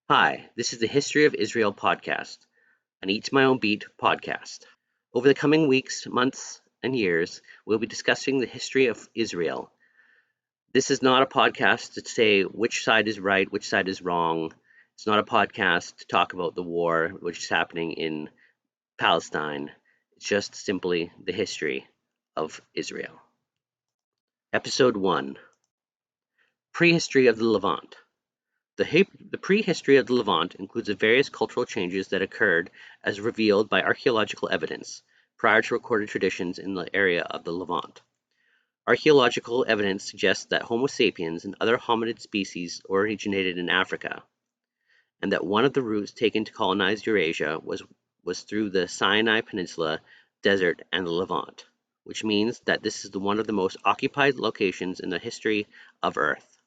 Hi, this is the History of Israel podcast, an Eat My Own Beat podcast. Over the coming weeks, months, and years, we'll be discussing the history of Israel. This is not a podcast to say which side is right, which side is wrong. It's not a podcast to talk about the war which is happening in Palestine. It's just simply the history of Israel. Episode 1: Prehistory of the Levant. The prehistory of the Levant includes the various cultural changes that occurred as revealed by archaeological evidence prior to recorded traditions in the area of the Levant. Archaeological evidence suggests that Homo sapiens and other hominid species originated in Africa, and that one of the routes taken to colonize Eurasia was through the Sinai Peninsula, desert, and the Levant, which means that this is one of the most occupied locations in the history of Earth.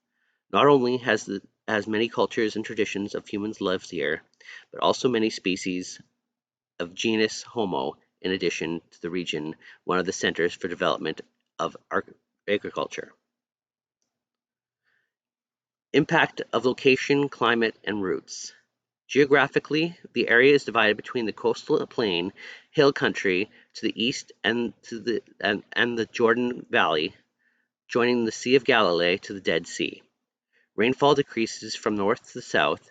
Not only has many cultures and traditions of humans lived here, but also many species of genus Homo, in addition to the region, one of the centers for development of agriculture. Impact of location, climate, and roots. Geographically, the area is divided between the coastal plain, hill country to the east and the Jordan Valley, joining the Sea of Galilee to the Dead Sea. Rainfall decreases from north to south,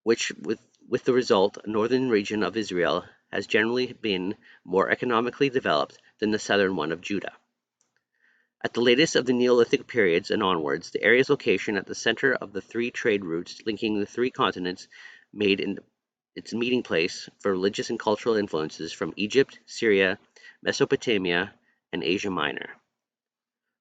which with the result, the northern region of Israel has generally been more economically developed than the southern one of Judah. At the latest of the Neolithic periods and onwards, the area's location at the center of the three trade routes linking the three continents made its meeting place for religious and cultural influences from Egypt, Syria, Mesopotamia, and Asia Minor.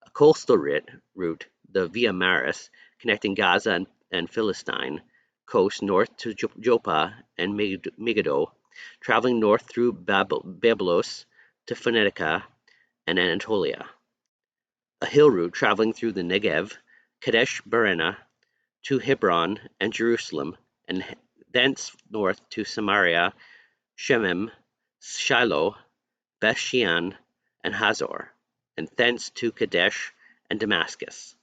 A coastal route, the Via Maris, connecting Gaza and Philistine coast north to Joppa and Megiddo, traveling north through Byblos to Phoenicia and Anatolia. A hill route traveling through the Negev, Kadesh Barnea, to Hebron and Jerusalem, and thence north to Samaria, Shemem, Shiloh, Beth Shean, and Hazor, and thence to Kadesh and Damascus.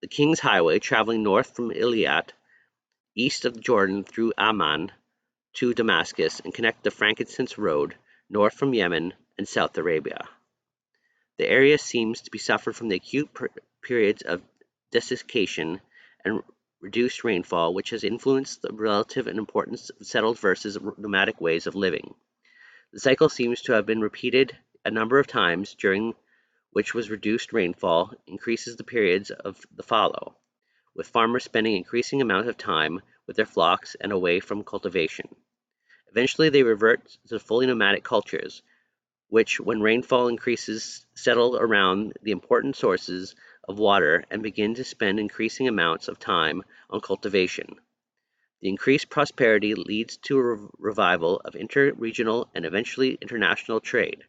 The King's Highway traveling north from Eilat, east of Jordan through Amman to Damascus, and connect the Frankincense Road north from Yemen and South Arabia. The area seems to be suffered from the acute periods of desiccation and reduced rainfall, which has influenced the relative importance of settled versus nomadic ways of living. The cycle seems to have been repeated a number of times, during which was reduced rainfall increases the periods of the fallow, with farmers spending increasing amounts of time with their flocks and away from cultivation. Eventually they revert to fully nomadic cultures, which, when rainfall increases, settle around the important sources of water and begin to spend increasing amounts of time on cultivation. The increased prosperity leads to a revival of inter-regional and eventually international trade.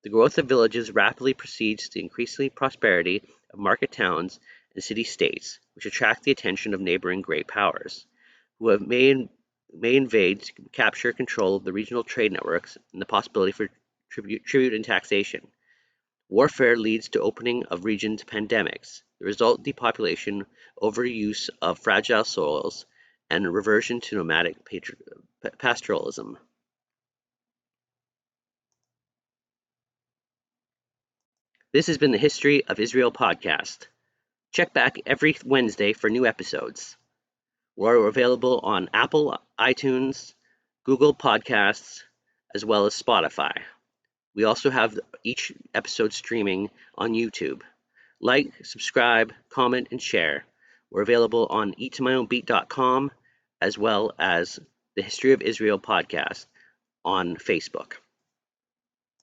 The growth of villages rapidly precedes the increasing prosperity of market towns and city-states, which attract the attention of neighboring great powers, who may invade to capture control of the regional trade networks and the possibility for tribute and taxation. Warfare leads to opening of regions to pandemics. The result, depopulation, overuse of fragile soils, and reversion to nomadic pastoralism. This has been the History of Israel podcast. Check back every Wednesday for new episodes. We're available on Apple, iTunes, Google Podcasts, as well as Spotify. We also have each episode streaming on YouTube. Like, subscribe, comment, and share. We're available on eatmyownbeat.com, as well as the History of Israel podcast on Facebook.